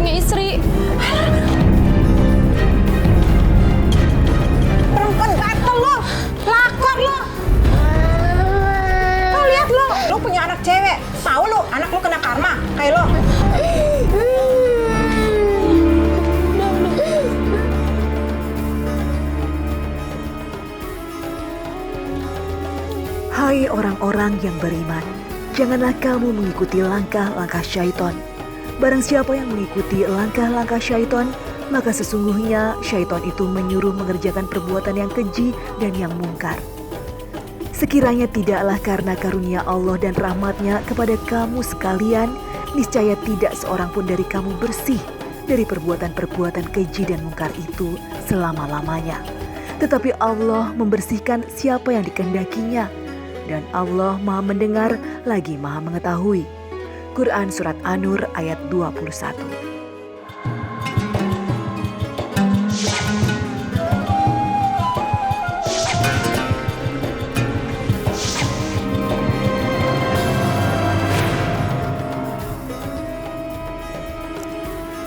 punya istri. Perempuan gatel lo, lakor lo. Lo lihat lo punya anak cewek. Tahu lo, anak lo kena karma kayak lo. Hai orang-orang yang beriman, janganlah kamu mengikuti langkah-langkah syaitan. Barang siapa yang mengikuti langkah-langkah syaitan, maka sesungguhnya syaitan itu menyuruh mengerjakan perbuatan yang keji dan yang mungkar. Sekiranya tidaklah karena karunia Allah dan rahmatnya kepada kamu sekalian, niscaya tidak seorang pun dari kamu bersih dari perbuatan-perbuatan keji dan mungkar itu selama-lamanya. Tetapi Allah membersihkan siapa yang dikehendakinya. Dan Allah Maha Mendengar lagi Maha Mengetahui. Quran Surat An-Nur ayat 21.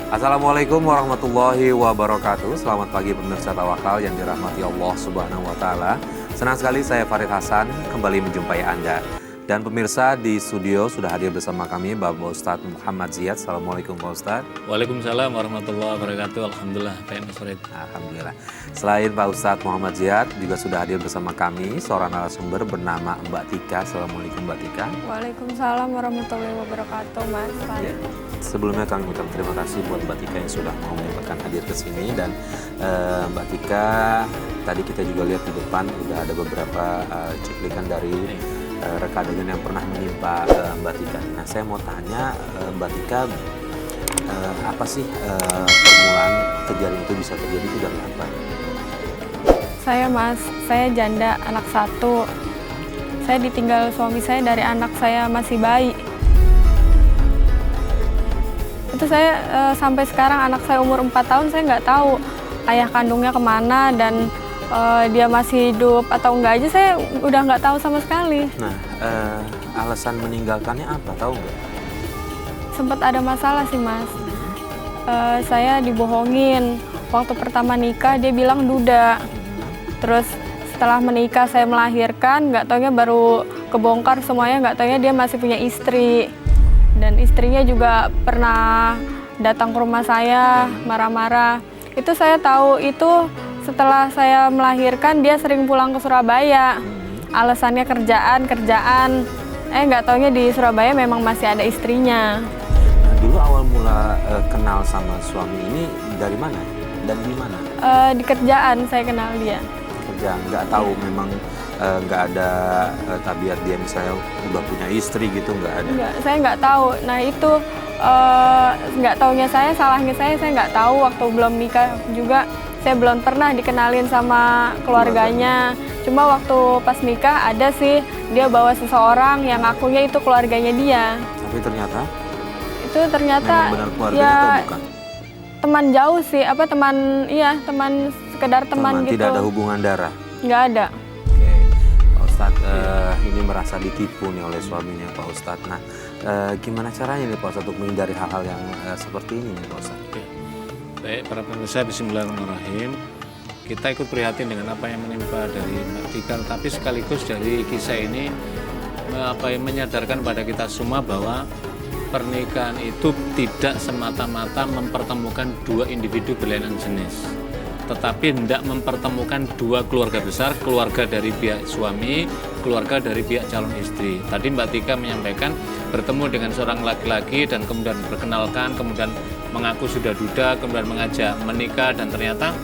Assalamualaikum warahmatullahi wabarakatuh. Selamat pagi pemirsa Tawakal yang dirahmati Allah Subhanahu wa taala. Senang sekali saya Farid Hasan kembali menjumpai Anda. Dan pemirsa di studio sudah hadir bersama kami Bapak Ustadz Muhammad Ziyad. Assalamualaikum Pak Ustadz. Waalaikumsalam warahmatullahi wabarakatuh. Alhamdulillah, Pak Mas Farid. Alhamdulillah. Selain Pak Ustadz Muhammad Ziyad juga sudah hadir bersama kami seorang narasumber bernama Mbak Tika. Assalamualaikum Mbak Tika. Waalaikumsalam warahmatullahi wabarakatuh, Mas Farid. Sebelumnya kami ucapkan terima kasih buat Mbak Tika yang sudah mau menyempatkan hadir ke sini. Dan Mbak Tika, tadi kita juga lihat di depan udah ada beberapa cuplikan dari reka adegan yang pernah menimpa Mbak Tika. Nah, saya mau tanya Mbak Tika, apa sih permulaan kejadian itu bisa terjadi itu dari apa? Saya janda anak satu. Saya ditinggal suami saya dari anak saya masih bayi. Itu saya sampai sekarang anak saya umur 4 tahun saya nggak tahu ayah kandungnya kemana dan dia masih hidup atau enggak aja saya udah nggak tahu sama sekali. Nah, alasan meninggalkannya apa, tahu nggak? Sempat ada masalah sih, Mas. Saya dibohongin. Waktu pertama nikah dia bilang duda. Terus setelah menikah saya melahirkan, nggak taunya baru kebongkar semuanya, nggak taunya dia masih punya istri. Dan istrinya juga pernah datang ke rumah saya marah-marah. Itu saya tahu itu setelah saya melahirkan dia sering pulang ke Surabaya. Alasannya kerjaan. Nggak taunya di Surabaya memang masih ada istrinya. Nah, dulu awal mula kenal sama suami ini dari mana dan di mana? Di kerjaan saya kenal dia. Kerjaan, nggak tahu memang nggak ada tabiat dia misalnya udah punya istri gitu, nggak ada? Enggak, saya nggak tahu. Nah itu nggak taunya salahnya saya nggak tahu. Waktu belum nikah juga saya belum pernah dikenalin sama keluarganya. Cuma waktu pas nikah ada sih dia bawa seseorang yang ngakunya itu keluarganya dia. Tapi ternyata? Itu ternyata memang benar keluarganya ya atau bukan? teman jauh sih, teman sekedar teman gitu. Tidak ada hubungan darah? Nggak ada. Oke, Pak Ustadz ini merasa ditipu nih oleh suaminya Pak Ustadz. Nah, gimana caranya nih Pak Ustadz untuk menghindari hal-hal yang seperti ini nih Pak Ustadz? Oke. Baik, para pemirsa, bismillahirrahmanirrahim. Kita ikut prihatin dengan apa yang menimpa dari Mbak Tika, tapi sekaligus dari kisah ini menyadarkan pada kita semua bahwa pernikahan itu tidak semata-mata mempertemukan dua individu berlainan jenis, tetapi hendak mempertemukan dua keluarga besar, keluarga dari pihak suami, keluarga dari pihak calon istri. Tadi Mbak Tika menyampaikan bertemu dengan seorang laki-laki dan kemudian berkenalkan, kemudian mengaku sudah duda, kemudian mengajak menikah, dan ternyata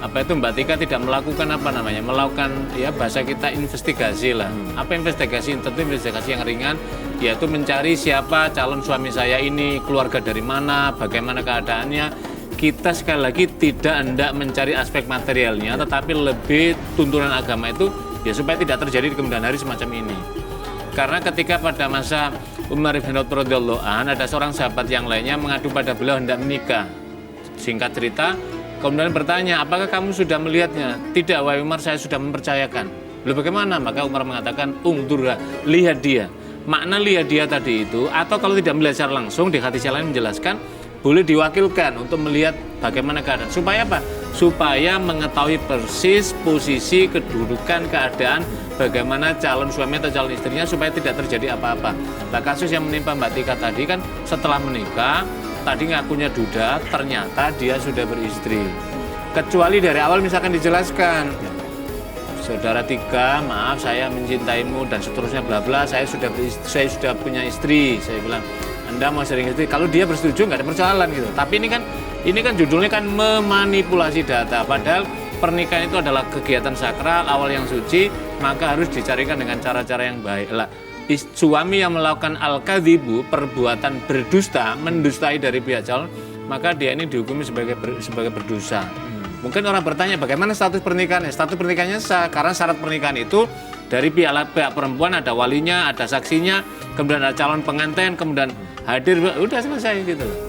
Mbak Tika tidak melakukan melakukan ya bahasa kita investigasi lah. Apa investigasi? Tentu investigasi yang ringan, yaitu mencari siapa calon suami saya ini, keluarga dari mana, bagaimana keadaannya. Kita sekali lagi tidak hendak mencari aspek materialnya, tetapi lebih tuntunan agama itu ya supaya tidak terjadi di kemudian hari semacam ini. Karena ketika pada masa Umar bin Khattab radhiyallahu anhu ada seorang sahabat yang lainnya mengadu pada beliau hendak menikah. Singkat cerita, kemudian bertanya, apakah kamu sudah melihatnya? Tidak, wahai Umar, saya sudah mempercayakan. Lalu bagaimana? Maka Umar mengatakan, ungdurha, lihat dia. Makna lihat dia tadi itu, atau kalau tidak melihat secara langsung, di hadis yang lain menjelaskan, boleh diwakilkan untuk melihat bagaimana keadaan. Supaya apa? Supaya mengetahui persis posisi, kedudukan, keadaan, bagaimana calon suami atau calon istrinya supaya tidak terjadi apa-apa. Nah, kasus yang menimpa Mbak Tika tadi kan setelah menikah, tadi ngakunya duda, ternyata dia sudah beristri. Kecuali dari awal misalkan dijelaskan, saudara Tika, maaf saya mencintaimu dan seterusnya bla bla, saya sudah punya istri. Saya bilang, Anda mau sering istri, kalau dia bersetuju nggak ada persoalan gitu. Tapi ini kan judulnya kan memanipulasi data, padahal pernikahan itu adalah kegiatan sakral, awal yang suci, maka harus dicarikan dengan cara-cara yang baik. Lah, suami yang melakukan al-kadzibu, perbuatan berdusta, mendustai dari pihak calon, maka dia ini dihukumi sebagai berdosa. Mungkin orang bertanya bagaimana status pernikahannya? Status pernikahannya sah, karena syarat pernikahan itu dari pihak perempuan ada walinya, ada saksinya, kemudian ada calon pengantin, kemudian hadir, udah selesai gitu loh.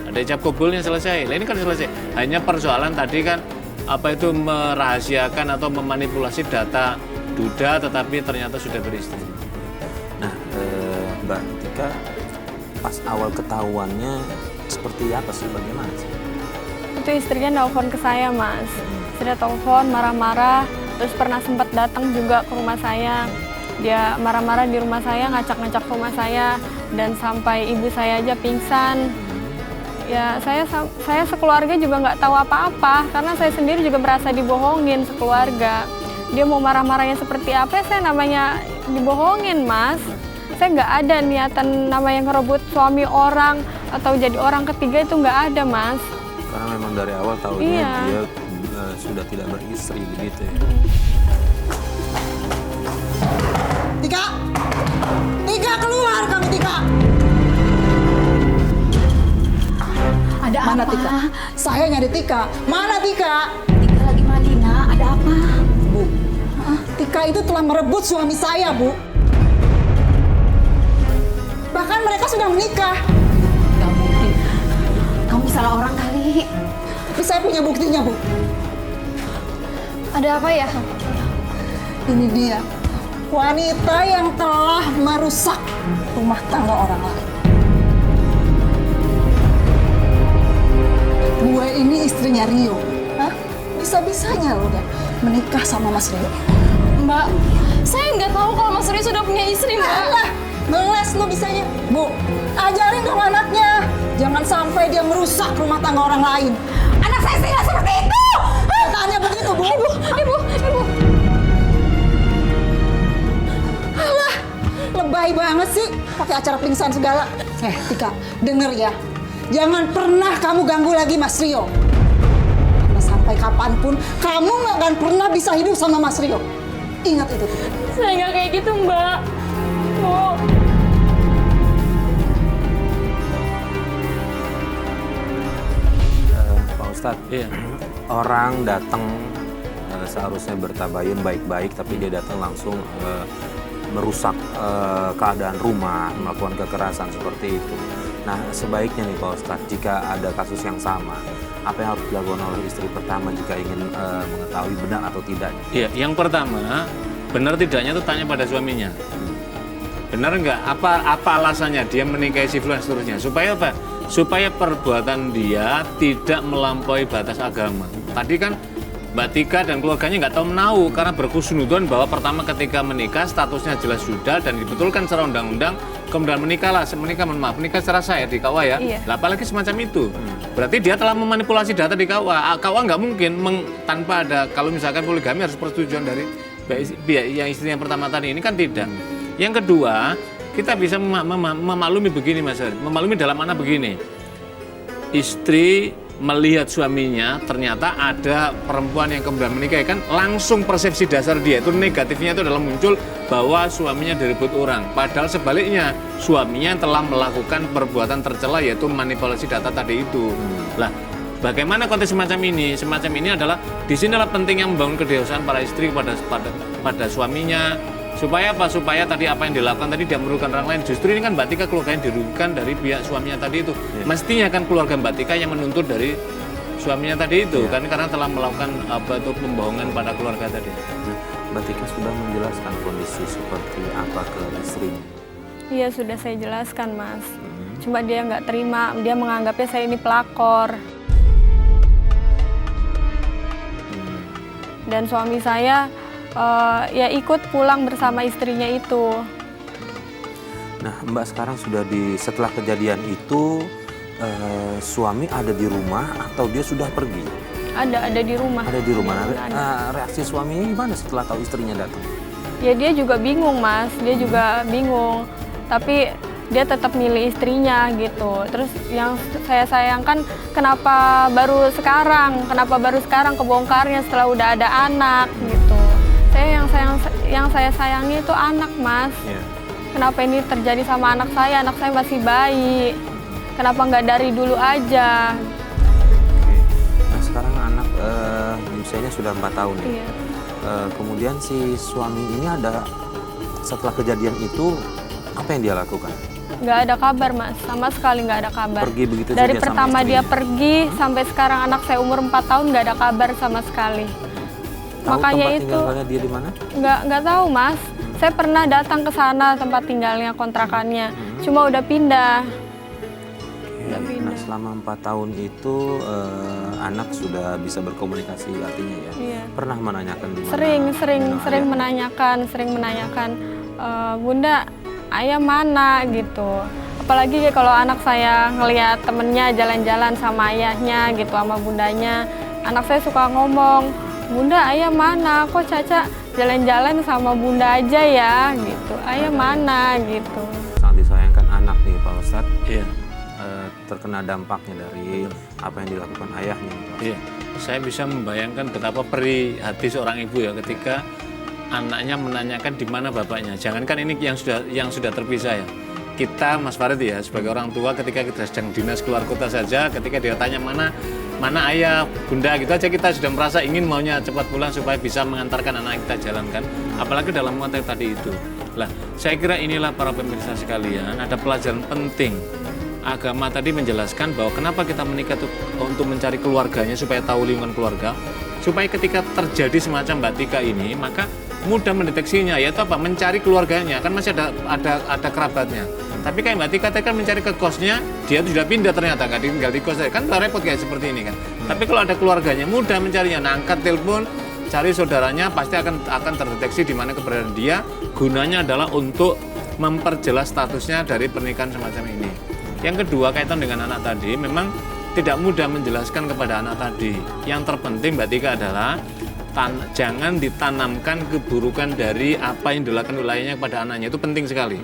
Ada ijab kabulnya selesai. Nah, ini kan selesai. Hanya persoalan tadi kan apa itu merahasiakan atau memanipulasi data duda tetapi ternyata sudah beristri. Nah, Mbak Tika, pas awal ketahuannya seperti apa sih, bagaimana sih? Itu istrinya nelfon ke saya, Mas. Sudah telepon marah-marah, terus pernah sempat datang juga ke rumah saya. Dia marah-marah di rumah saya, ngacak-ngacak rumah saya, dan sampai ibu saya aja pingsan. Ya, saya sekeluarga juga nggak tahu apa-apa, karena saya sendiri juga merasa dibohongin sekeluarga. Dia mau marah-marahnya seperti apa, saya namanya dibohongin, Mas. Saya nggak ada niatan namanya ngerebut suami orang atau jadi orang ketiga, itu nggak ada, Mas. Karena memang dari awal tahunya dia sudah tidak beristri begitu ya. Tika, keluar kamu, Tika. Ada Mana apa? Tika? Saya nyari Tika. Mana Tika? Tika lagi mandi, Nak. Ada apa? Bu, Tika itu telah merebut suami saya, Bu. Bahkan mereka sudah menikah. Gak mungkin. Kamu salah orang kali. Tapi saya punya buktinya, Bu. Ada apa ya? Ini dia. Wanita yang telah merusak rumah tangga orang lain. Gue ini istrinya Rio. Hah? Bisa-bisanya lo udah menikah sama Mas Rio. Mbak, saya nggak tahu kalau Mas Rio sudah punya istri, Mbak. Alah, ngeles lo bisanya. Bu, ajarin dong anaknya. Jangan sampai dia merusak rumah tangga orang lain. Anak saya sih nggak seperti itu. Tanya begitu, Bu. Ibu. Alah, lebay banget sih. Pakai acara pingsan segala. Tika, denger ya. Jangan pernah kamu ganggu lagi Mas Rio. Karena sampai kapanpun, kamu nggak akan pernah bisa hidup sama Mas Rio. Ingat itu, Tika. Saya nggak kayak gitu, Mbak. Bu. Pak Ustadz, Iya. orang datang seharusnya bertabayun baik-baik, tapi dia datang langsung merusak keadaan rumah, melakukan kekerasan seperti itu. Nah, sebaiknya nih Pak Ustadz, jika ada kasus yang sama, apa yang harus dilakukan oleh istri pertama jika ingin mengetahui benar atau tidak? Iya, yang pertama, benar tidaknya itu tanya pada suaminya. Benar nggak? Apa alasannya dia menikahi si fulan seterusnya? Supaya apa? Supaya perbuatan dia tidak melampaui batas agama. Tadi kan Mbak Tika dan keluarganya nggak tahu menahu karena berkhusnudzon bahwa pertama ketika menikah statusnya jelas sudah dan dibetulkan secara undang-undang, kemudian menikah secara sah ya di KUA ya. Iya. Lah, apalagi semacam itu. Berarti dia telah memanipulasi data di KUA. KUA nggak mungkin tanpa ada, kalau misalkan poligami harus persetujuan dari pihak yang istri yang pertama tadi, ini kan tidak. Yang kedua, kita bisa memaklumi begini Mas Haris. Memaklumi dalam mana begini. Istri melihat suaminya ternyata ada perempuan yang kemudian menikah, kan langsung persepsi dasar dia itu negatifnya itu adalah muncul bahwa suaminya direbut orang, padahal sebaliknya suaminya yang telah melakukan perbuatan tercela yaitu manipulasi data tadi itu. Lah, bagaimana konteks semacam ini? Semacam ini adalah disinilah pentingnya membangun kedewasaan para istri pada suaminya. Supaya apa? Supaya tadi apa yang dilakukan tadi tidak merugikan orang lain. Justru ini kan Mbak Tika keluarganya dirugikan dari pihak suaminya tadi itu. Mestinya kan keluarga Mbak Tika yang menuntut dari suaminya tadi itu, kan karena telah melakukan pembohongan pada keluarga tadi. Mbak Tika sudah menjelaskan kondisi seperti apa ke istrinya. Iya, sudah saya jelaskan, Mas. Cuma dia nggak terima, dia menganggapnya saya ini pelakor. Dan suami saya ya ikut pulang bersama istrinya itu. Nah, Mbak sekarang setelah kejadian itu suami ada di rumah atau dia sudah pergi? Ada di rumah. Ada di rumah. Iya, ada. Reaksi suaminya gimana setelah tahu istrinya datang? Ya dia juga bingung, Mas. Dia juga bingung. Tapi dia tetap milih istrinya gitu. Terus yang saya sayangkan kenapa baru sekarang kebongkarnya setelah udah ada anak gitu. Yang saya sayangi itu anak, Mas. Iya. Kenapa ini terjadi sama anak saya masih bayi. Kenapa nggak dari dulu aja? Nah, sekarang anak usianya sudah 4 tahun ya. Iya. Kemudian si suami ini setelah kejadian itu apa yang dia lakukan? Nggak ada kabar, Mas. Sama sekali nggak ada kabar. Pergi begitu Dari saja sama pertama dia istrinya? pergi sampai sekarang anak saya umur 4 tahun nggak ada kabar sama sekali. Tahu Makanya tempat itu tinggalnya dia di mana? nggak tahu, Mas. Saya pernah datang ke sana tempat tinggalnya, kontrakannya. Cuma udah pindah. Udah Nah, pindah. selama 4 tahun itu anak sudah bisa berkomunikasi artinya ya. Iya. Pernah menanyakan di mana? Sering menanyakan, Bunda, ayah mana gitu. Apalagi kalau anak saya ngelihat temennya jalan-jalan sama ayahnya gitu, sama bundanya, anak saya suka ngomong, Bunda, ayah mana? Kok Caca jalan-jalan sama bunda aja ya gitu. Ayah mana gitu. Sangat disayangkan anak nih Pak Ustadz. Iya. Terkena dampaknya dari apa yang dilakukan ayahnya. Pak. Iya, saya bisa membayangkan betapa perih hati seorang ibu ya ketika anaknya menanyakan di mana bapaknya. Jangankan ini yang sudah terpisah ya. Kita Mas Farid ya sebagai orang tua ketika kita sedang dinas keluar kota saja, ketika dia tanya mana ayah, bunda gitu aja kita sudah merasa ingin maunya cepat pulang supaya bisa mengantarkan anak kita jalankan. Apalagi dalam konteks tadi itu. Lah, saya kira inilah para pemirsa sekalian ada pelajaran penting. Agama tadi menjelaskan bahwa kenapa kita menikah itu untuk mencari keluarganya supaya tahu lingkungan keluarga, supaya ketika terjadi semacam Mbak Tika ini maka mudah mendeteksinya, yaitu apa? Mencari keluarganya, kan masih ada kerabatnya. Tapi kayak Mbak Tika kan mencari ke kosnya, dia sudah pindah ternyata nggak tinggal di kos, kan udah repot kayak seperti ini kan. Tapi kalau ada keluarganya mudah mencarinya, nah, angkat telepon, cari saudaranya, pasti akan terdeteksi di mana keberadaan dia. Gunanya adalah untuk memperjelas statusnya dari pernikahan semacam ini. Yang kedua, kaitan dengan anak tadi, memang tidak mudah menjelaskan kepada anak tadi. Yang terpenting Mbak Tika adalah jangan ditanamkan keburukan dari apa yang dilakukan wilayahnya kepada anaknya. Itu penting sekali.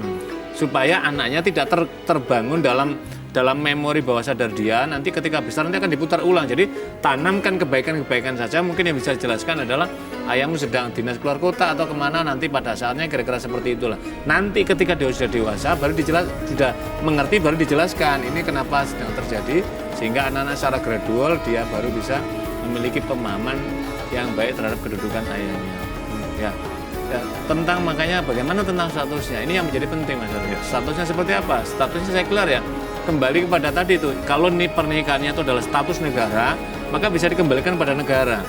Supaya anaknya tidak terbangun dalam memori bawah sadar dia, nanti ketika besar nanti akan diputar ulang. Jadi tanamkan kebaikan-kebaikan saja. Mungkin yang bisa dijelaskan adalah ayahmu sedang dinas keluar kota atau kemana, nanti pada saatnya kira-kira seperti itulah. Nanti ketika dia sudah dewasa baru sudah mengerti, baru dijelaskan ini kenapa sedang terjadi, sehingga anak-anak secara gradual dia baru bisa memiliki pemahaman yang baik terhadap kedudukan ayahnya. Ya, tentang makanya bagaimana tentang statusnya ini yang menjadi penting, Mas. Statusnya seperti apa? Statusnya saya kelar ya. Kembali kepada tadi itu, kalau pernikahannya itu adalah status negara, maka bisa dikembalikan pada negara.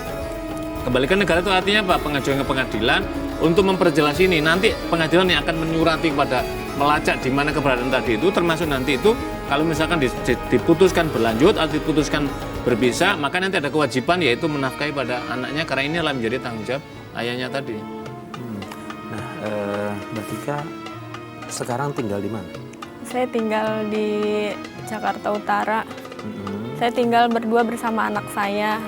Kembalikan negara itu artinya apa? Pengajuan ke pengadilan untuk memperjelas ini. Nanti pengadilan yang akan menyurati kepada melacak di mana keberadaan tadi itu, termasuk nanti itu kalau misalkan diputuskan berlanjut atau diputuskan berpisah, maka nanti ada kewajiban yaitu menafkahi pada anaknya karena ini adalah menjadi tanggung jawab ayahnya tadi. Nah, Mbak Tika sekarang tinggal di mana? Saya tinggal di Jakarta Utara. Saya tinggal berdua bersama anak saya.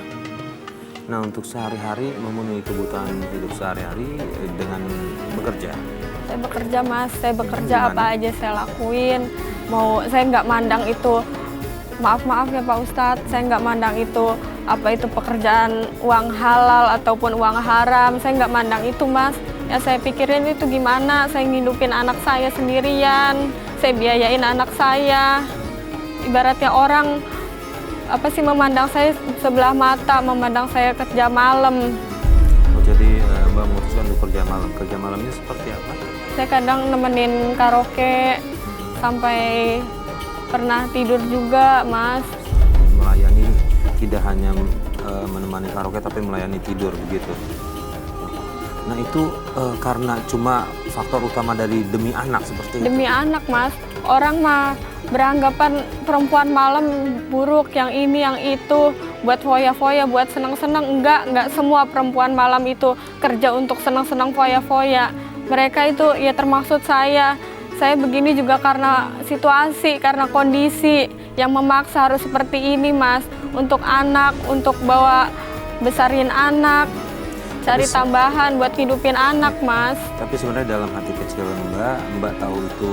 Nah, untuk sehari-hari memenuhi kebutuhan hidup sehari-hari dengan bekerja. Saya bekerja, Mas. Saya bekerja Gimana? apa aja saya lakuin. Saya nggak mandang itu. Maaf ya Pak Ustadz, saya nggak mandang itu apa itu pekerjaan uang halal ataupun uang haram. Saya nggak mandang itu, Mas. Ya saya pikirin itu gimana saya ngidupin anak saya sendirian, saya biayain anak saya. Ibaratnya orang memandang saya sebelah mata, memandang saya kerja malam. Oh, jadi Mbak memutuskan untuk kerja malam. Kerja malamnya seperti apa? Saya kadang nemenin karaoke sampai pernah tidur juga, Mas. Melayani tidak hanya menemani karaoke tapi melayani tidur begitu. Nah itu karena cuma faktor utama dari demi anak seperti itu? Demi anak, Mas. Orang mah beranggapan perempuan malam buruk, yang ini, yang itu, buat foya-foya, buat senang-senang. Enggak semua perempuan malam itu kerja untuk senang-senang foya-foya. Mereka itu ya termaksud saya. Saya begini juga karena situasi, karena kondisi yang memaksa harus seperti ini, Mas. Untuk anak, untuk bawa besarin anak, cari tambahan buat hidupin anak, Mas. Tapi sebenarnya dalam hati kecil Mbak tahu itu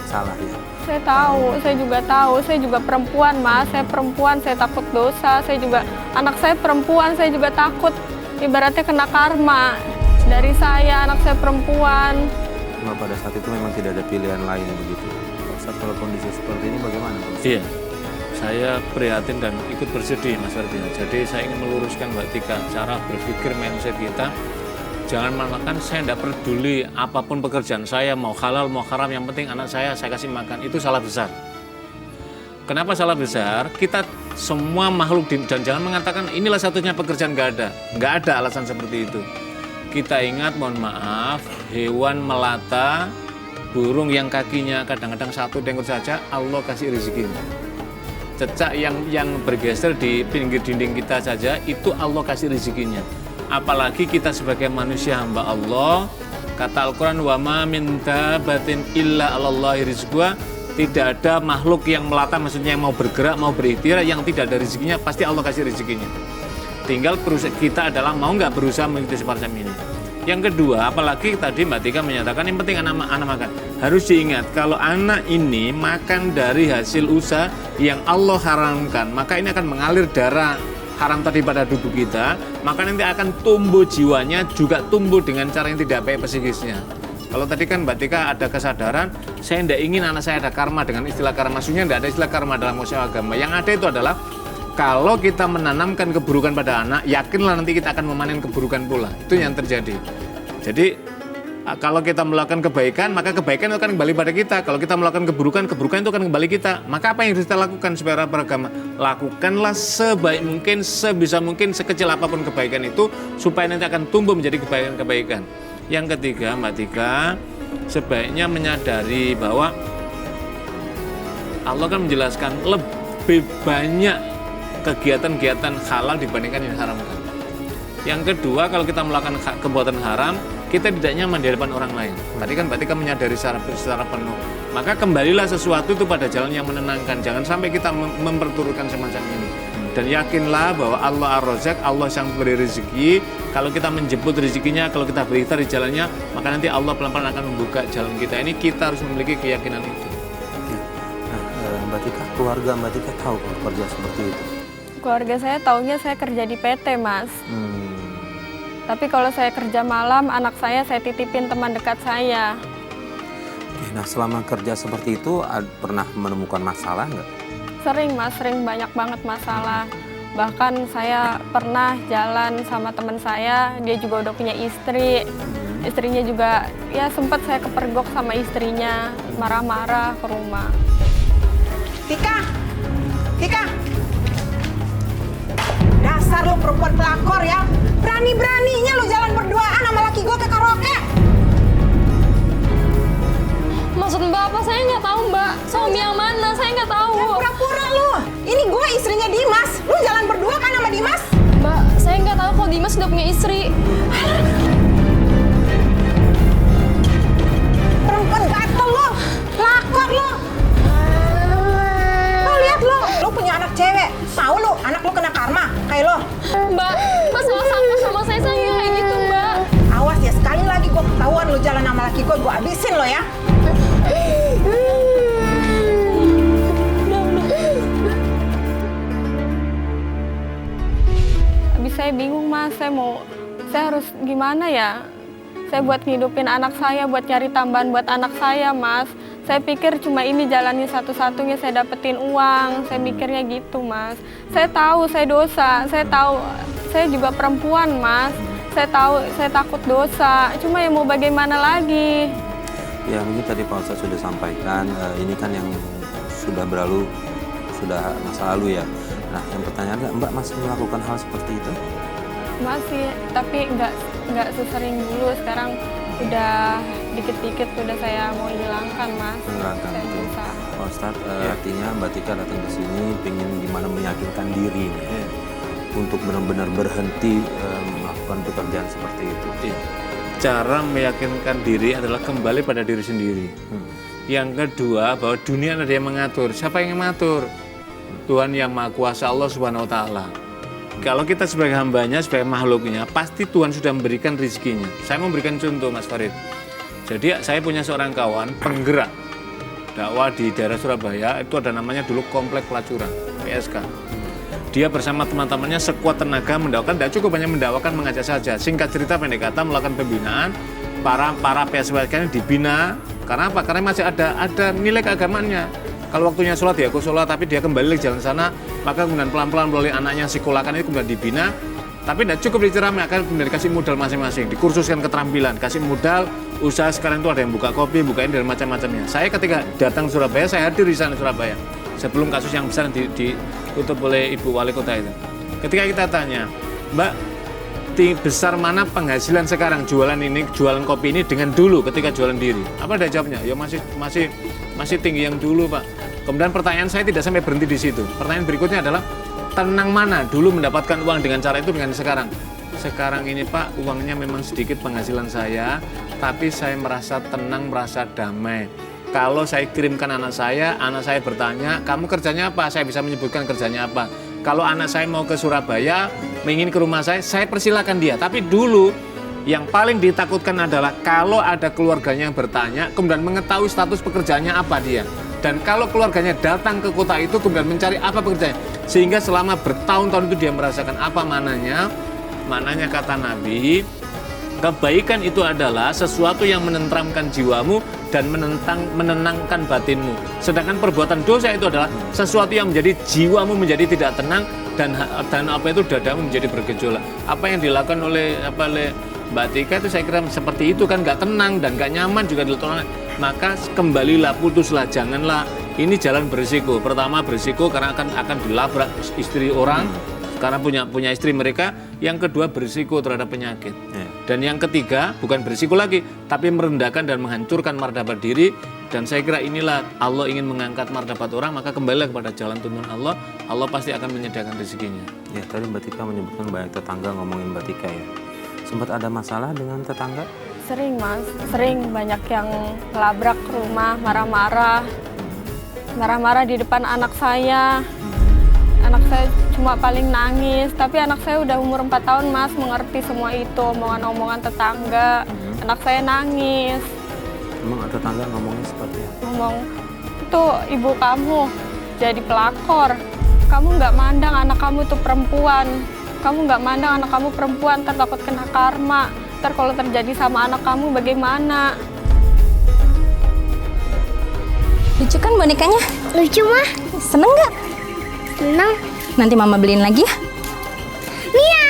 salah ya? Saya tahu, saya juga tahu. Saya juga perempuan, Mas. Saya perempuan, saya takut dosa. Saya juga, anak saya perempuan, saya juga takut ibaratnya kena karma dari saya, anak saya perempuan. Mbak pada saat itu memang tidak ada pilihan lain begitu. Saat kalau kondisi seperti ini bagaimana? Iya, saya prihatin dan ikut bersedih, Mas Ferdinand. Jadi saya ingin meluruskan Mbak Tika, cara berpikir mindset kita. Jangan makan, saya tidak peduli apapun pekerjaan saya, mau halal, mau haram, yang penting anak saya kasih makan. Itu salah besar. Kenapa salah besar? Kita semua makhluk, dan jangan mengatakan inilah satunya pekerjaan, nggak ada. Nggak ada alasan seperti itu. Kita ingat, mohon maaf, hewan melata, burung yang kakinya kadang-kadang satu dengkul saja, Allah kasih rezekinya. Cecak yang bergeser di pinggir dinding kita saja, itu Allah kasih rezekinya. Apalagi kita sebagai manusia hamba Allah, kata Al-Quran, wa ma min dabatin illa 'alallahi rizquha. Tidak ada makhluk yang melata, maksudnya yang mau bergerak, mau berikhtiar, yang tidak ada rezekinya, pasti Allah kasih rezekinya. Tinggal kita adalah mau nggak berusaha mengikuti semacam ini. Yang kedua, apalagi tadi Mbak Tika menyatakan yang penting anak makan. Harus diingat, kalau anak ini makan dari hasil usaha yang Allah haramkan, maka ini akan mengalir darah haram tadi pada tubuh kita, maka nanti akan tumbuh jiwanya, juga tumbuh dengan cara yang tidak baik psikisnya. Kalau tadi kan Mbak Tika ada kesadaran, saya tidak ingin anak saya ada karma, dengan istilah karma, maksudnya tidak ada istilah karma dalam konsep agama. Yang ada itu adalah, kalau kita menanamkan keburukan pada anak, yakinlah nanti kita akan memanen keburukan pula. Itu yang terjadi. Jadi, kalau kita melakukan kebaikan, maka kebaikan itu akan kembali pada kita. Kalau kita melakukan keburukan, keburukan itu akan kembali kita. Maka apa yang harus kita lakukan secara beragama? Lakukanlah sebaik mungkin, sebisa mungkin, sekecil apapun kebaikan itu, supaya nanti akan tumbuh menjadi kebaikan-kebaikan. Yang ketiga, Mbak Tika, sebaiknya menyadari bahwa Allah kan menjelaskan lebih banyak kegiatan-kegiatan halal dibandingkan yang haramkan. Yang kedua, kalau kita melakukan perbuatan haram, kita tidak nyaman di hadapan orang lain. Tadi kan Mbak Tika menyadari secara penuh. Maka kembalilah sesuatu itu pada jalan yang menenangkan. Jangan sampai kita memperturutkan semacam ini. Dan yakinlah bahwa Allah Ar-Razzaq, Allah yang memberi rezeki. Kalau kita menjemput rezekinya, kalau kita berikhtiar di jalannya, maka nanti Allah pelan-pelan akan membuka jalan kita. Ini kita harus memiliki keyakinan itu. Nah, Mbak Tika, keluarga Mbak Tika tahu kalau kerja seperti itu? Keluarga saya taunya saya kerja di PT, Mas. Tapi kalau saya kerja malam, anak saya titipin teman dekat saya. Nah, selama kerja seperti itu, pernah menemukan masalah nggak? Sering, Mas, sering banyak banget masalah. Bahkan saya pernah jalan sama teman saya, dia juga udah punya istri. Istrinya juga, ya sempat saya kepergok sama istrinya, marah-marah ke rumah. Tika! Dasar lu perempuan pelakor ya. Berani-beraninya lu jalan berduaan sama laki gue ke karaoke. Maksud Mbak apa? Saya nggak tahu, Mbak. Suami yang mana? Saya nggak tahu. Pura-pura lu. Ini gue istrinya Dimas. Lu jalan berdua kan sama Dimas? Mbak, saya nggak tahu kalau Dimas sudah punya istri. Perempuan gatel lu. Pelakor lu. Lu lihat lu. Lu punya anak cewek. Tahu lu anak lu kena karma kayak lo. Mbak, masalah sama saya nggak kayak gitu, Mbak. Awas ya, sekali lagi gue ketahuan lu jalan sama laki gue habisin lo ya. Habis saya bingung, Mas, saya harus gimana ya? Saya buat ngidupin anak saya, buat cari tambahan buat anak saya, Mas. Saya pikir cuma ini jalannya satu-satunya saya dapetin uang. Saya mikirnya gitu, Mas. Saya tahu saya dosa, saya tahu saya juga perempuan, Mas. Saya tahu saya takut dosa. Cuma ya mau bagaimana lagi? Ya, mungkin tadi Pak Ustadz sudah sampaikan, ini kan yang sudah berlalu, sudah masa lalu ya. Nah, yang pertanyaan, Mbak masih melakukan hal seperti itu? Masih, tapi nggak nggak sesering dulu. Sekarang udah dikit-dikit udah saya mau hilangkan, Mas. Hilangkan, Saya betul. berusaha. Pak Ustadz, artinya Mbak Tika datang ke sini pengen gimana meyakinkan diri nih, untuk benar-benar berhenti melakukan pekerjaan seperti itu. Iya. Cara meyakinkan diri adalah kembali pada diri sendiri. Yang kedua, bahwa dunia ada yang mengatur. Siapa yang mengatur? Tuhan yang Maha Kuasa, Allah Subhanahu wa Ta'ala. Kalau kita sebagai hambanya, sebagai makhluknya, pasti Tuhan sudah memberikan rezekinya. Saya memberikan contoh, Mas Farid. Jadi saya punya seorang kawan penggerak dakwah di daerah Surabaya, itu ada namanya dulu Komplek Pelacuran, PSK. Dia bersama teman-temannya sekuat tenaga mendakwakan, tidak cukup hanya mendakwakan, mengajak saja. Singkat cerita pendek kata, melakukan pembinaan, para PSK ini dibina. Karena apa? Karena masih ada nilai keagamaannya. Kalau waktunya sholat, ya aku sholat, tapi dia kembali ke jalan sana, maka kemudian pelan-pelan melalui anaknya psikolakan itu kemudian dibina. Tapi tidak cukup diceramai, akan kemudian dikasih modal masing-masing, dikursuskan keterampilan, kasih modal, usaha sekarang itu ada yang buka kopi, bukain dan macam-macamnya. Saya ketika datang Surabaya, saya hadir di sana Surabaya. Sebelum kasus yang besar ditutup oleh Ibu Wali Kota itu. Ketika kita tanya, Mbak, besar mana penghasilan sekarang jualan kopi ini dengan dulu ketika jualan diri? Apa ada jawabnya? Ya masih tinggi yang dulu, Pak. Kemudian pertanyaan saya tidak sampai berhenti di situ. Pertanyaan berikutnya adalah, tenang mana dulu mendapatkan uang dengan cara itu dengan sekarang? Sekarang ini, Pak, uangnya memang sedikit penghasilan saya, tapi saya merasa tenang, merasa damai. Kalau saya kirimkan anak saya bertanya, kamu kerjanya apa? Saya bisa menyebutkan kerjanya apa. Kalau anak saya mau ke Surabaya, ingin ke rumah saya persilakan dia. Tapi dulu, yang paling ditakutkan adalah kalau ada keluarganya yang bertanya, kemudian mengetahui status pekerjaannya apa dia. Dan kalau keluarganya datang ke kota itu, kemudian mencari apa pekerjaannya. Sehingga selama bertahun-tahun itu dia merasakan apa mananya. Mananya kata Nabi, kebaikan itu adalah sesuatu yang menenteramkan jiwamu dan menenangkan batinmu. Sedangkan perbuatan dosa itu adalah sesuatu yang menjadi jiwamu menjadi tidak tenang dan apa itu dadamu menjadi bergejolak. Apa yang dilakukan oleh Mbak Tika itu saya kira seperti itu kan, nggak tenang dan nggak nyaman juga dilakukan. Maka kembalilah, putuslah, janganlah. Ini jalan berisiko. Pertama berisiko karena akan dilabrak istri orang. Karena punya istri mereka. Yang kedua berisiko terhadap penyakit. Dan yang ketiga bukan berisiko lagi, tapi merendahkan dan menghancurkan martabat diri. Dan saya kira inilah Allah ingin mengangkat martabat orang, maka kembalilah kepada jalan tuntunan Allah. Allah pasti akan menyediakan rezekinya. Ya, tadi Mbak Tika menyebutkan banyak tetangga ngomongin Mbak Tika ya. Sempat ada masalah dengan tetangga? Sering, Mas. Sering banyak yang ngelabrak rumah, marah-marah di depan anak saya. Anak saya cuma paling nangis, tapi anak saya udah umur 4 tahun, Mas, mengerti semua itu, omongan-omongan tetangga. Anak saya nangis. Emang ada tetangga ngomongnya seperti apa? Ngomong, itu ibu kamu jadi pelakor. Kamu nggak mandang anak kamu itu perempuan. Kamu nggak mandang anak kamu perempuan, ntar takut kena karma. Ntar kalau terjadi sama anak kamu bagaimana? Lucu kan bonekanya? Lucu mah, Seneng nggak? seneng. Nanti mama beliin lagi ya. Mia,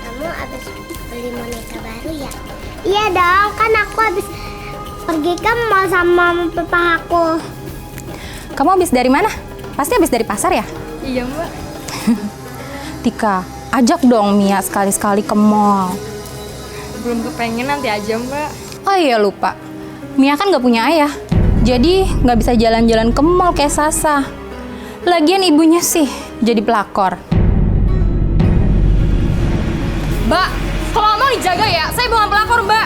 kamu habis beli boneka baru ya? Iya dong, kan aku habis pergi ke mall sama papa aku. Kamu habis dari mana? Pasti habis dari pasar ya? Iya, Mbak. Tika, ajak dong Mia sekali-sekali ke mall. Belum kepengen, nanti aja, Mbak. Oh iya lupa, Mia kan nggak punya ayah. Jadi nggak bisa jalan-jalan ke mall kayak Sasa. Lagian ibunya sih jadi pelakor. Mbak, kalau ngomong dijaga ya, saya bukan pelakor, Mbak.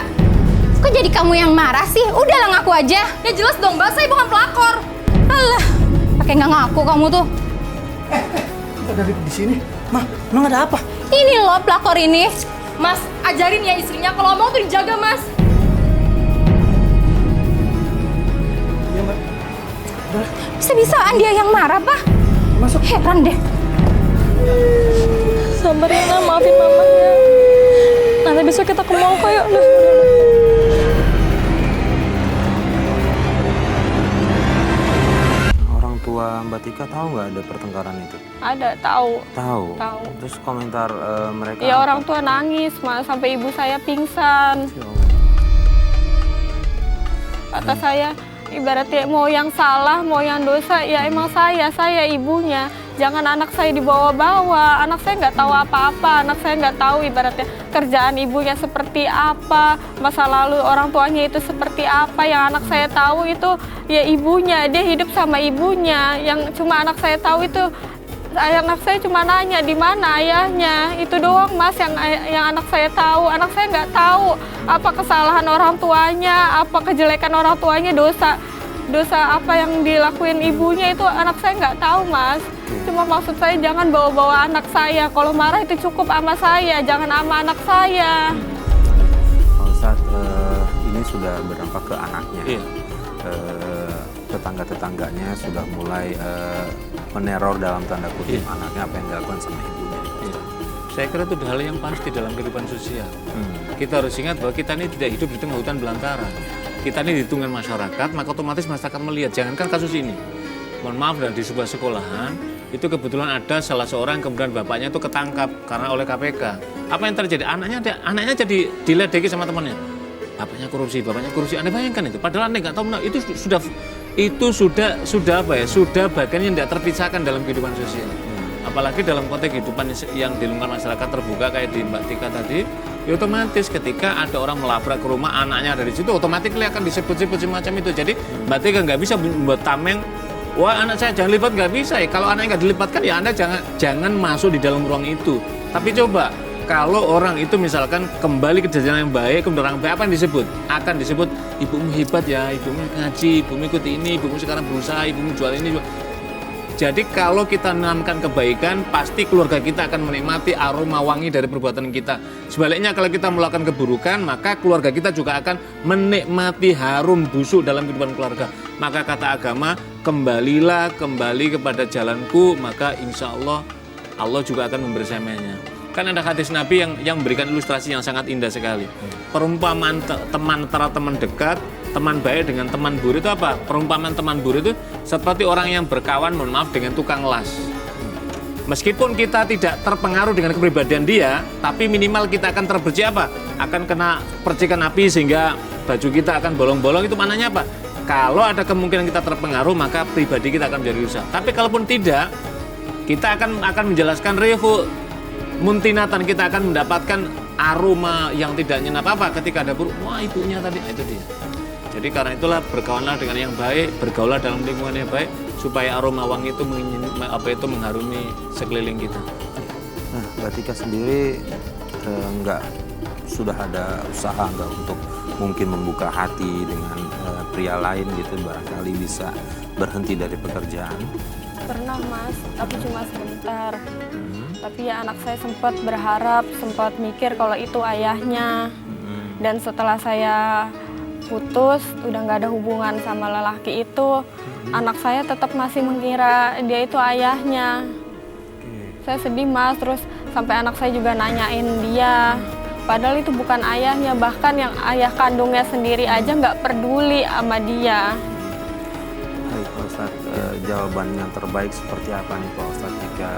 Kok jadi kamu yang marah sih? Udahlah ngaku aja. Ya jelas dong, Mbak, saya bukan pelakor. Alah, pakai nggak ngaku kamu tuh. Kok dari di sini? Mah, emang ada apa? Ini loh pelakor ini. Mas, ajarin ya istrinya kalau ngomong tuh dijaga, Mas. Iya, Mbak. Udah, Bisa-bisaan dia yang marah, Pak. masuk. Heran deh. Sabar ya, Nak. Maafin mamanya. Nanti besok kita ke mall kok, yuk. Orang tua Mbak Tika tahu nggak ada pertengkaran itu? Ada, tahu. Tahu. Tahu. Terus komentar mereka? Ya apa? orang tua nangis, Mas, sampai ibu saya pingsan. Ya Allah. Kata saya, ibaratnya mau yang salah, mau yang dosa, ya emang saya ibunya. jangan anak saya dibawa-bawa. Anak saya nggak tahu apa-apa, anak saya nggak tahu ibaratnya kerjaan ibunya seperti apa, masa lalu orang tuanya itu seperti apa. Yang anak saya tahu itu ya ibunya, dia hidup sama ibunya. Yang cuma anak saya tahu itu, anak saya cuma nanya di mana ayahnya, itu doang Mas yang anak saya tahu. Anak saya nggak tahu apa kesalahan orang tuanya, apa kejelekan orang tuanya, dosa apa yang dilakuin ibunya, itu anak saya nggak tahu Mas. Cuma maksud saya jangan bawa-bawa anak saya. Kalau marah itu cukup sama saya, jangan sama anak saya. Pak Ustadz, ini sudah berdampak ke anaknya. Iya. Tetangga-tetangganya sudah mulai meneror dalam tanda kutip anaknya, apa yang dilakukan sama ibunya. Iya. Saya kira itu hal yang pasti dalam kehidupan sosial. Kita harus ingat bahwa kita ini tidak hidup di tengah hutan belantara. Kita ini di tengah masyarakat, maka otomatis masyarakat melihat. Jangankan kasus ini, mohon maaf, di sebuah sekolahan itu kebetulan ada salah seorang, kemudian bapaknya itu ketangkap karena oleh KPK. Apa yang terjadi? Anaknya jadi diledeki sama temannya. Bapaknya korupsi. Anda bayangkan itu. Padahal Anda nggak tahu, itu sudah apa ya? Sudah bagian yang tidak terpisahkan dalam kehidupan sosial. Apalagi dalam konteks kehidupan yang di lingkungan masyarakat terbuka kayak di Mbak Tika tadi. Ya otomatis ketika ada orang melabrak ke rumah anaknya dari situ, otomatis akan disebut-sebut semacam itu. Jadi Mbak Tika nggak bisa membuat tameng, wah anak saya jangan libat, nggak bisa ya. Kalau anaknya nggak dilibatkan ya Anda jangan masuk di dalam ruang itu. Tapi coba kalau orang itu misalkan kembali ke jalan yang baik, kemudian orang baik, apa yang disebut? Akan disebut ibumu hebat ya, ibumu ngaji, ibumu ikut ini, ibumu sekarang berusaha, ibumu jual ini. Jadi kalau kita menanamkan kebaikan, pasti keluarga kita akan menikmati aroma wangi dari perbuatan kita. Sebaliknya kalau kita melakukan keburukan, maka keluarga kita juga akan menikmati harum busuk dalam kehidupan keluarga. Maka kata agama, kembali kepada jalanku, maka insya Allah juga akan membersamainya. Kan ada hadis Nabi yang memberikan ilustrasi yang sangat indah sekali. Perumpamaan teman antara teman dekat, teman baik dengan teman buruk itu apa? Perumpamaan teman buruk itu seperti orang yang berkawan, mohon maaf, dengan tukang las. Meskipun kita tidak terpengaruh dengan kepribadian dia, tapi minimal kita akan terbercik apa? Akan kena percikan api sehingga baju kita akan bolong-bolong. Itu maknanya apa? Kalau ada kemungkinan kita terpengaruh, maka pribadi kita akan menjadi rusak. Tapi kalaupun tidak, kita akan menjelaskan rehu muntinatan, kita akan mendapatkan aroma yang tidak nyenap apa ketika ada buruk. Wah ibunya tadi, itu dia. Jadi karena itulah berkawanlah dengan yang baik, bergaulah dalam lingkungan yang baik supaya aroma wangi itu mengharumi sekeliling kita. Nah, Mbak Tika sendiri sudah ada usaha nggak untuk mungkin membuka hati dengan pria lain gitu, barangkali bisa berhenti dari pekerjaan? Pernah Mas, tapi cuma sebentar. Tapi ya anak saya sempat berharap, sempat mikir kalau itu ayahnya. Dan setelah saya putus, udah nggak ada hubungan sama lelaki itu, anak saya tetap masih mengira dia itu ayahnya. Saya sedih Mas, terus sampai anak saya juga nanyain dia. Padahal itu bukan ayahnya, bahkan yang ayah kandungnya sendiri aja nggak peduli sama dia. Baik Pak Ustadz, jawaban yang terbaik seperti apa nih Pak Ustadz jika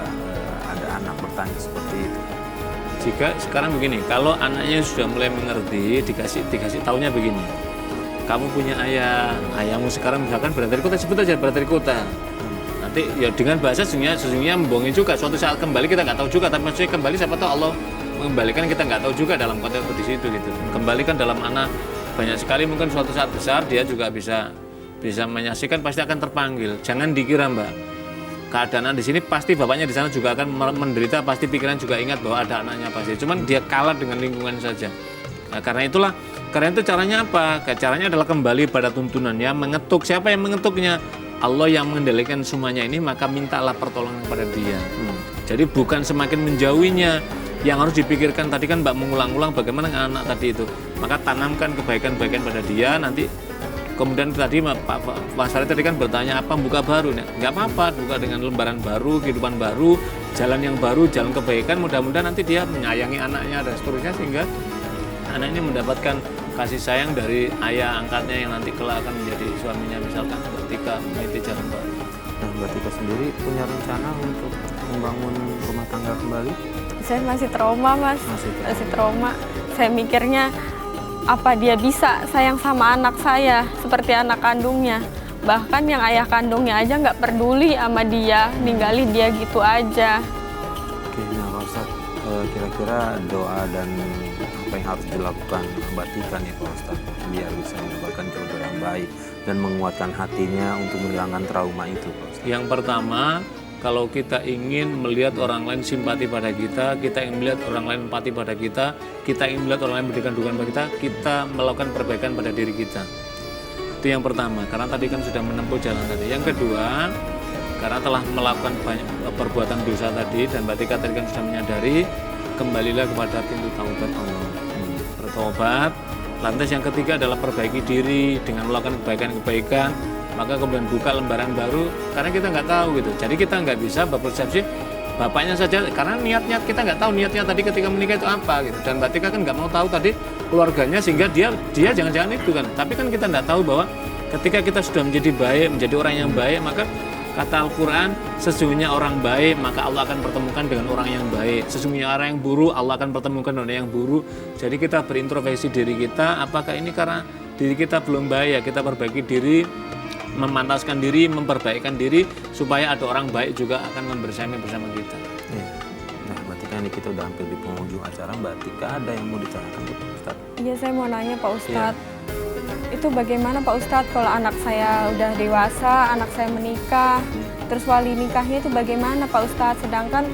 ada anak bertanya seperti itu? Jika sekarang begini, kalau anaknya sudah mulai mengerti, dikasih tahunya begini, kamu punya ayah, ayahmu sekarang misalkan berada di kota, sebut aja berada di kota. Nanti ya dengan bahasa sesungguhnya membohongi juga, suatu saat kembali kita nggak tahu juga, tapi maksudnya kembali siapa tahu Allah mengembalikan, kita nggak tahu juga dalam konteks di situ gitu. Kembalikan dalam anak banyak sekali, mungkin suatu saat besar dia juga bisa menyaksikan, pasti akan terpanggil. Jangan dikira Mbak, keadaan di sini pasti bapaknya di sana juga akan menderita, pasti pikiran juga ingat bahwa ada anaknya pasti. Cuman dia kalah dengan lingkungan saja. Nah, karena itu caranya apa? Caranya adalah kembali pada tuntunannya, mengetuk. Siapa yang mengetuknya? Allah yang mengendalikan semuanya ini, maka mintalah pertolongan kepada dia. Jadi bukan semakin menjauhinya. Yang harus dipikirkan tadi kan Mbak mengulang-ulang bagaimana anak tadi itu. Maka tanamkan kebaikan-kebaikan pada dia, nanti kemudian tadi Pak Farid tadi kan bertanya apa buka baru, nggak apa-apa, buka dengan lembaran baru, kehidupan baru, jalan yang baru, jalan kebaikan. Mudah-mudahan nanti dia menyayangi anaknya dan seterusnya sehingga anak ini mendapatkan kasih sayang dari ayah angkatnya yang nanti kelak akan menjadi suaminya, misalkan Mbak Tika meniti jalan baru. Nah, Mbak Tika sendiri punya rencana untuk membangun rumah tangga kembali? Saya masih trauma Mas, masih trauma. Saya mikirnya apa dia bisa sayang sama anak saya seperti anak kandungnya. Bahkan yang ayah kandungnya aja nggak peduli sama dia, ninggalin dia gitu aja. Oke, nah Pak Ustadz, kira-kira doa dan apa yang harus dilakukan Mbak Tika nih Pak Ustadz biar bisa mendapatkan jodoh yang baik dan menguatkan hatinya untuk menghilangkan trauma itu Pak Ustadz? Yang pertama, kalau kita ingin melihat orang lain simpati pada kita ingin melihat orang lain empati pada kita ingin melihat orang lain memberikan dukungan pada kita melakukan perbaikan pada diri kita. Itu yang pertama, karena tadi kan sudah menempuh jalan tadi. Yang kedua, karena telah melakukan banyak perbuatan dosa tadi dan Mbak Tika tadi kan sudah menyadari, kembalilah kepada pintu taubat Allah. Bertobat. Lantas yang ketiga adalah perbaiki diri dengan melakukan kebaikan-kebaikan, maka kemudian buka lembaran baru, karena kita nggak tahu gitu. Jadi kita nggak bisa berpersepsi bapaknya saja, karena niatnya kita nggak tahu niatnya tadi ketika menikah itu apa gitu. Dan Mbak Tika kan nggak mau tahu tadi keluarganya sehingga dia jangan-jangan itu kan. Tapi kan kita nggak tahu bahwa ketika kita sudah menjadi baik, menjadi orang yang baik, maka kata Al-Quran, sesungguhnya orang baik maka Allah akan pertemukan dengan orang yang baik. Sesungguhnya orang yang buruk Allah akan pertemukan dengan orang yang buruk. Jadi kita berintrospeksi diri kita, apakah ini karena diri kita belum baik ya, kita perbaiki diri, memantaskan diri, memperbaikan diri supaya ada orang baik juga akan membersama bersama kita. Ya. Nah, Mbak Tika ini kita udah hampir di penghujung acara. Mbak Tika ada yang mau ditanyakan ke Pak Ustadz? Iya, saya mau nanya Pak Ustadz. Itu bagaimana Pak Ustadz kalau anak saya udah dewasa, anak saya menikah, terus wali nikahnya itu bagaimana Pak Ustadz? Sedangkan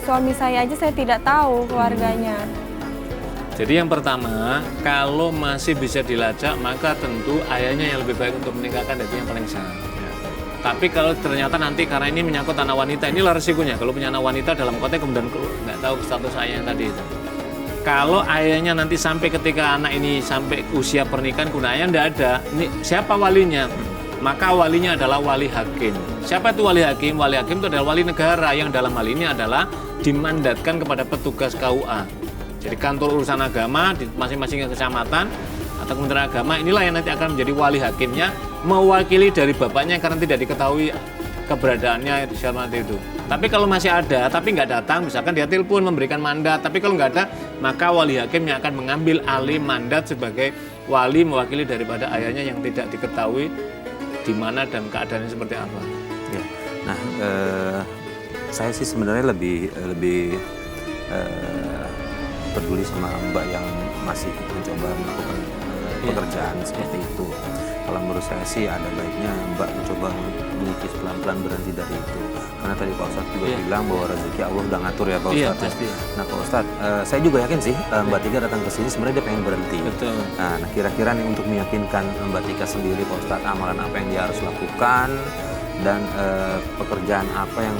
suami saya aja saya tidak tahu keluarganya. Jadi yang pertama, kalau masih bisa dilacak, maka tentu ayahnya yang lebih baik untuk menikahkan, itu yang paling sah. Tapi kalau ternyata nanti karena ini menyangkut anak wanita, inilah resikonya. Kalau punya anak wanita dalam konteks kemudian nggak tahu status ayah yang tadi itu. Kalau ayahnya nanti sampai ketika anak ini sampai usia pernikahan, kemudian ayah nggak ada, ini siapa walinya? Maka walinya adalah wali hakim. Siapa itu wali hakim? Wali hakim itu adalah wali negara yang dalam hal ini adalah dimandatkan kepada petugas KUA. Jadi kantor urusan agama di masing-masing kecamatan atau Kementerian Agama, inilah yang nanti akan menjadi wali hakimnya, mewakili dari bapaknya karena tidak diketahui keberadaannya seperti itu. Tapi kalau masih ada, tapi nggak datang, misalkan dia telepon memberikan mandat, tapi kalau nggak ada, maka wali hakim yang akan mengambil alih mandat sebagai wali mewakili daripada ayahnya yang tidak diketahui di mana dan keadaannya seperti apa. Ya. Nah, saya sih sebenarnya lebih peduli sama Mbak yang masih mencoba melakukan pekerjaan seperti itu. Kalau menurut saya sih ada baiknya Mbak mencoba mengikis pelan-pelan berhenti dari itu. Karena tadi Pak Ustadz juga bilang bahwa rezeki Allah udah ngatur ya Pak Ustadz. Pasti. Nah Pak Ustadz, saya juga yakin sih Mbak Tika datang ke sini sebenarnya dia pengen berhenti. Betul. Nah kira-kira nih untuk meyakinkan Mbak Tika sendiri Pak Ustadz, amalan apa yang dia harus lakukan dan pekerjaan apa yang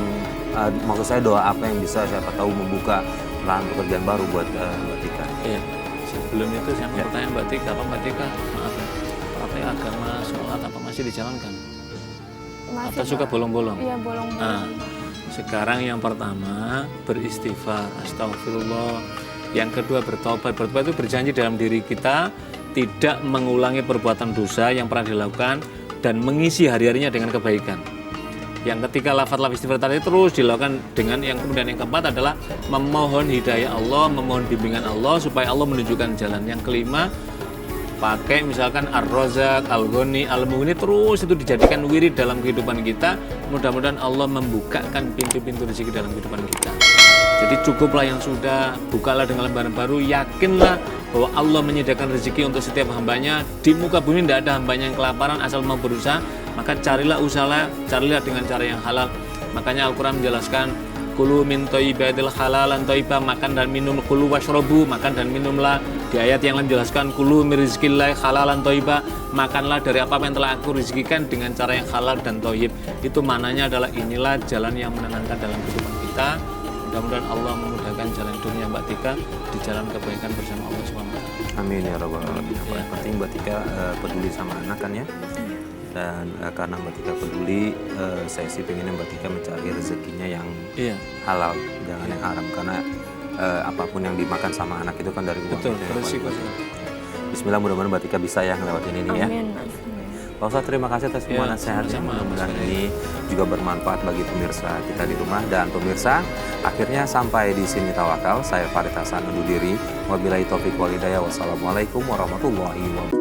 maksud saya doa apa yang bisa siapa tahu membuka lahan pekerjaan baru buat Mbak Tika. Iya. Sebelum itu saya mau bertanya Mbak Tika, Mbak Tika, maaf ya, praktek agama sholat apa masih dijalankan? Masih, atau suka bolong-bolong? Iya, bolong-bolong. Nah, sekarang yang pertama beristighfar, astagfirullah. Yang kedua bertobat. Bertobat itu berjanji dalam diri kita tidak mengulangi perbuatan dosa yang pernah dilakukan dan mengisi hari-harinya dengan kebaikan. Yang ketiga lafaz istighfar tadi terus dilakukan dengan yang kemudian yang keempat adalah memohon hidayah Allah, memohon bimbingan Allah supaya Allah menunjukkan jalan. Yang kelima pakai misalkan Ar-Razzaq, Al-Ghani, Al-Mughni, terus itu dijadikan wirid dalam kehidupan kita. Mudah-mudahan Allah membukakan pintu-pintu rezeki dalam kehidupan kita. Jadi cukuplah yang sudah, bukalah dengan lembaran baru, yakinlah bahwa Allah menyediakan rezeki untuk setiap hambanya. Di muka bumi tidak ada hambanya yang kelaparan asal mau berusaha, maka carilah usaha, carilah dengan cara yang halal. Makanya Al-Quran menjelaskan kulu min thayyibatil halalan thayyibah, makan dan minum, kulu washrobu, makan dan minumlah. Di ayat yang lain menjelaskan kulu min rizqillahi halalan thayyibah, makanlah dari apa yang telah aku rezekikan dengan cara yang halal dan thayyib. Itu maknanya adalah inilah jalan yang menenangkan dalam kehidupan kita. Mudah-mudahan Allah memudahkan jalan hidupnya Mbak Tika di jalan kebaikan bersama Allah SWT. Amin ya rabbal alamin. Yang penting Mbak Tika peduli sama anak kan ya. Dan karena Mbak Tika peduli, saya sih pengennya Mbak Tika mencari rezekinya yang halal, jangan yang haram. Karena apapun yang dimakan sama anak itu kan dari uang. Betul, resiko. Bismillah, mudah-mudahan Mbak Tika bisa ya ngelewatin ini ya. Amin. Pak Ustadz, terima kasih atas semua nasihatnya. Mudah-mudahan ini juga bermanfaat bagi pemirsa kita di rumah. Dan pemirsa, akhirnya sampai di sini Tawakal. Saya Farid Hasan undur diri. Wabillahi taufiq wal hidayah. Wassalamualaikum warahmatullahi wabarakatuh.